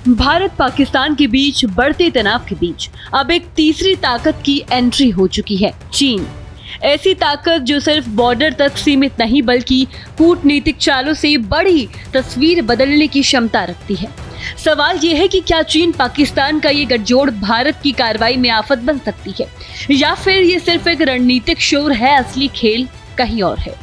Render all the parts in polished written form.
भारत पाकिस्तान के बीच बढ़ते तनाव के बीच अब एक तीसरी ताकत की एंट्री हो चुकी है, चीन। ऐसी ताकत जो सिर्फ बॉर्डर तक सीमित नहीं बल्कि कूटनीतिक चालों से बड़ी तस्वीर बदलने की क्षमता रखती है। सवाल ये है कि क्या चीन पाकिस्तान का ये गठजोड़ भारत की कार्रवाई में आफत बन सकती है या फिर ये सिर्फ एक रणनीतिक शोर है, असली खेल कहीं और है।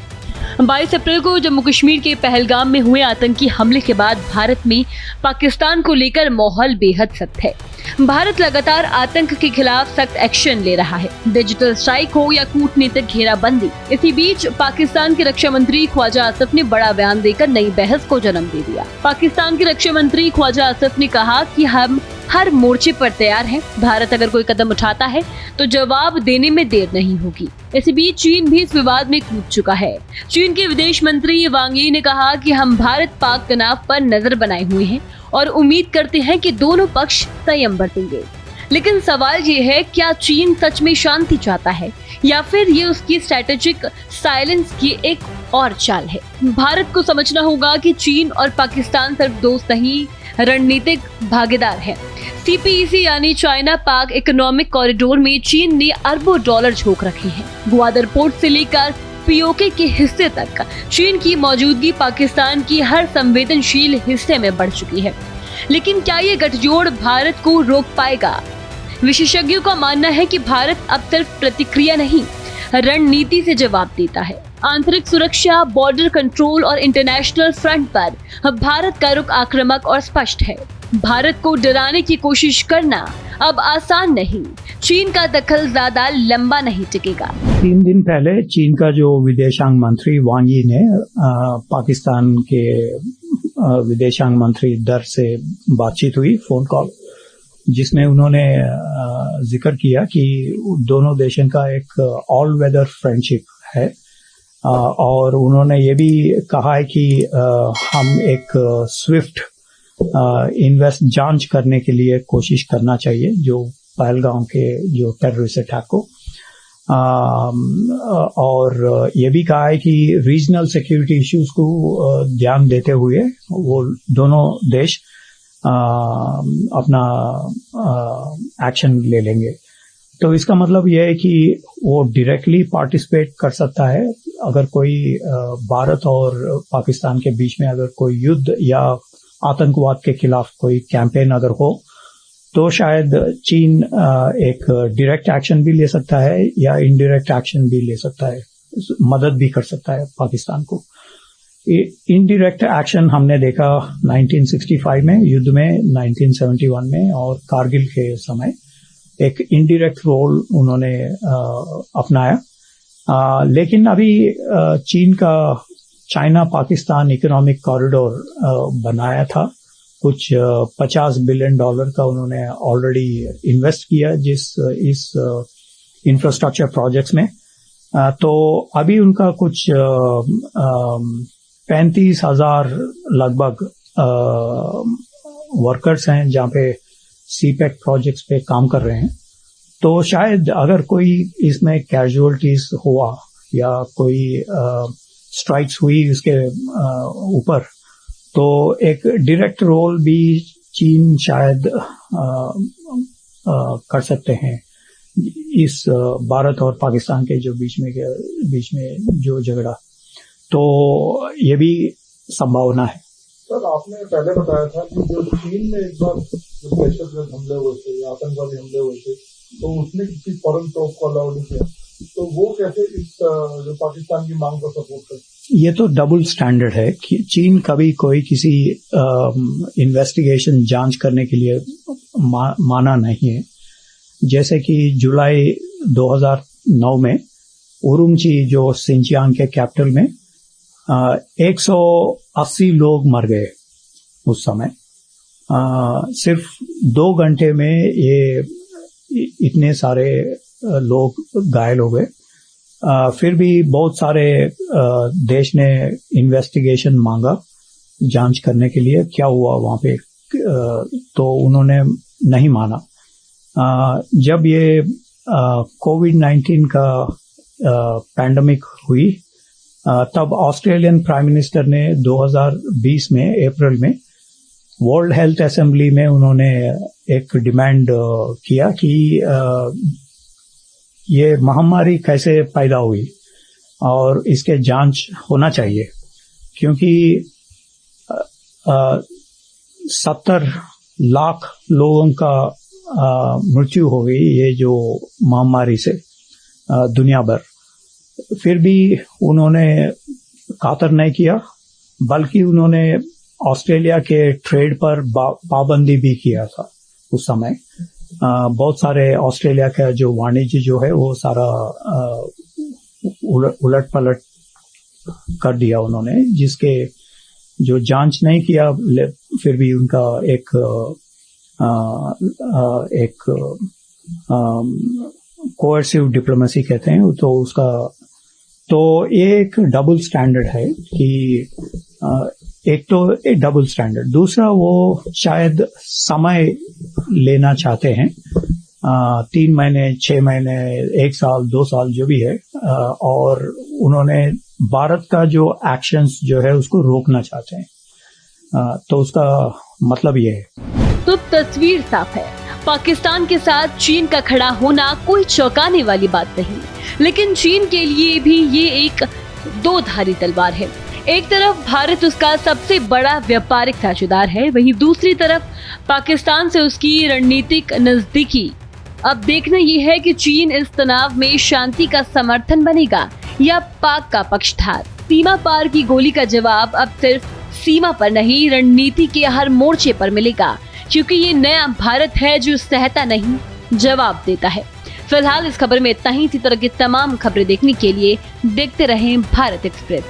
22 अप्रैल को जम्मू कश्मीर के पहलगाम में हुए आतंकी हमले के बाद भारत में पाकिस्तान को लेकर माहौल बेहद सख्त है। भारत लगातार आतंक के खिलाफ सख्त एक्शन ले रहा है, डिजिटल स्ट्राइक हो या कूटनीतिक घेराबंदी। इसी बीच पाकिस्तान के रक्षा मंत्री ख्वाजा आसिफ ने बड़ा बयान देकर नई बहस को जन्म दे दिया। पाकिस्तान के रक्षा मंत्री ख्वाजा आसिफ ने कहा कि हम हर मोर्चे पर तैयार हैं। भारत अगर कोई कदम उठाता है तो जवाब देने में देर नहीं होगी। इसी बीच चीन भी इस विवाद में कूद चुका है। चीन के विदेश मंत्री वांग यी ने कहा कि हम भारत पाक तनाव पर नजर बनाए हुए हैं और उम्मीद करते हैं कि दोनों पक्ष संयम बरतेंगे। लेकिन सवाल ये है, क्या चीन सच में शांति चाहता है या फिर ये उसकी स्ट्रेटेजिक साइलेंस की एक और चाल है। भारत को समझना होगा कि चीन और पाकिस्तान सिर्फ दोस्त नहीं, रणनीतिक भागीदार है। CPEC यानी चाइना पाक इकोनॉमिक कॉरिडोर में चीन ने अरबों डॉलर झोंक रखे हैं। ग्वादर पोर्ट से लेकर POK के हिस्से तक चीन की मौजूदगी पाकिस्तान की हर संवेदनशील हिस्से में बढ़ चुकी है। लेकिन क्या ये गठजोड़ भारत को रोक पाएगा? विशेषज्ञों का मानना है कि भारत अब सिर्फ प्रतिक्रिया नहीं, रणनीति से जवाब देता है। आंतरिक सुरक्षा, बॉर्डर कंट्रोल और इंटरनेशनल फ्रंट पर भारत का रुख आक्रामक और स्पष्ट है। भारत को डराने की कोशिश करना अब आसान नहीं। चीन का दखल ज्यादा लंबा नहीं टिकेगा। 3 दिन पहले चीन का जो विदेशांग मंत्री वांग यी ने पाकिस्तान के विदेशांग मंत्री दर से बातचीत हुई, फोन कॉल, जिसमें उन्होंने जिक्र किया कि दोनों देशों का एक ऑल वेदर फ्रेंडशिप है और उन्होंने ये भी कहा है कि हम एक स्विफ्ट इन्वेस्ट जांच करने के लिए कोशिश करना चाहिए जो पहलगाम के जो टेररिस्ट अटैक को, और ये भी कहा है कि रीजनल सिक्योरिटी इश्यूज को ध्यान देते हुए वो दोनों देश अपना एक्शन ले लेंगे। तो इसका मतलब यह है कि वो डायरेक्टली पार्टिसिपेट कर सकता है। अगर कोई भारत और पाकिस्तान के बीच में अगर कोई युद्ध या आतंकवाद के खिलाफ कोई कैंपेन अगर हो तो शायद चीन एक डायरेक्ट एक्शन भी ले सकता है या इनडायरेक्ट एक्शन भी ले सकता है, मदद भी कर सकता है पाकिस्तान को। इनडायरेक्ट एक्शन हमने देखा 1965 में युद्ध में, 1971 में और कारगिल के समय एक इनडायरेक्ट रोल उन्होंने अपनाया। लेकिन अभी चीन का चाइना पाकिस्तान इकोनॉमिक कॉरिडोर बनाया था, कुछ $50 बिलियन का उन्होंने ऑलरेडी इन्वेस्ट किया इस इंफ्रास्ट्रक्चर प्रोजेक्ट्स में। तो अभी उनका कुछ 35,000 लगभग वर्कर्स हैं जहां पे CPEC प्रोजेक्ट्स पे काम कर रहे हैं। तो शायद अगर कोई इसमें कैजुअलिटीज हुआ या कोई स्ट्राइक्स हुई इसके ऊपर, तो एक डायरेक्ट रोल भी चीन शायद कर सकते हैं इस भारत और पाकिस्तान के जो बीच में जो झगड़ा, तो ये भी संभावना है। सर, आपने पहले बताया था कि जो चीन में एक बार जो दहशतगर्द हमले हुए थे या आतंकवादी हमले हुए थे तो उसने किसी फॉरेन टॉप को अलाउ नहीं किया, तो वो कैसे इस जो पाकिस्तान की मांग को सपोर्ट करते? ये तो डबल स्टैंडर्ड है कि चीन कभी कोई किसी इन्वेस्टिगेशन जांच करने के लिए माना नहीं है। जैसे कि जुलाई 2009 में उरुमची जो सिंचियांग के कैपिटल में 180 लोग मर गए उस समय। सिर्फ 2 घंटे में ये इतने सारे लोग घायल हो गए। फिर भी बहुत सारे देश ने इन्वेस्टिगेशन मांगा जांच करने के लिए क्या हुआ वहां पे, तो उन्होंने नहीं माना। जब ये कोविड-19 का पैंडेमिक हुई तब ऑस्ट्रेलियन प्राइम मिनिस्टर ने 2020 में अप्रैल में वर्ल्ड हेल्थ असेंबली में उन्होंने एक डिमांड किया कि ये महामारी कैसे पैदा हुई और इसके जांच होना चाहिए, क्योंकि 70 लाख लोगों का मृत्यु हो गई ये जो महामारी से दुनिया भर। फिर भी उन्होंने कातर नहीं किया, बल्कि उन्होंने ऑस्ट्रेलिया के ट्रेड पर पाबंदी भी किया था उस समय। बहुत सारे ऑस्ट्रेलिया का जो वाणिज्य जो है वो सारा उलट पलट कर दिया उन्होंने, जिसके जो जांच नहीं किया फिर भी उनका एक कोएर्सिव डिप्लोमेसी कहते हैं, तो उसका तो ये एक डबल स्टैंडर्ड है कि एक तो एक डबल स्टैंडर्ड, दूसरा वो शायद समय लेना चाहते हैं, 3 महीने 6 महीने 1 साल 2 साल जो भी है, और उन्होंने भारत का जो एक्शंस जो है उसको रोकना चाहते हैं, तो उसका मतलब ये है। तो तस्वीर साफ है, पाकिस्तान के साथ चीन का खड़ा होना कोई चौंकाने वाली बात नहीं, लेकिन चीन के लिए भी ये एक दो धारी तलवार है। एक तरफ भारत उसका सबसे बड़ा व्यापारिक साझेदार है, वहीं दूसरी तरफ पाकिस्तान से उसकी रणनीतिक नजदीकी। अब देखना ये है कि चीन इस तनाव में शांति का समर्थन बनेगा या पाक का पक्षधार। सीमा पार की गोली का जवाब अब सिर्फ सीमा पर नहीं, रणनीति के हर मोर्चे पर मिलेगा, क्योंकि ये नया भारत है जो सहता नहीं, जवाब देता है। फिलहाल इस खबर में इतना ही। इसी तरह की तमाम खबरें देखने के लिए देखते रहें भारत एक्सप्रेस।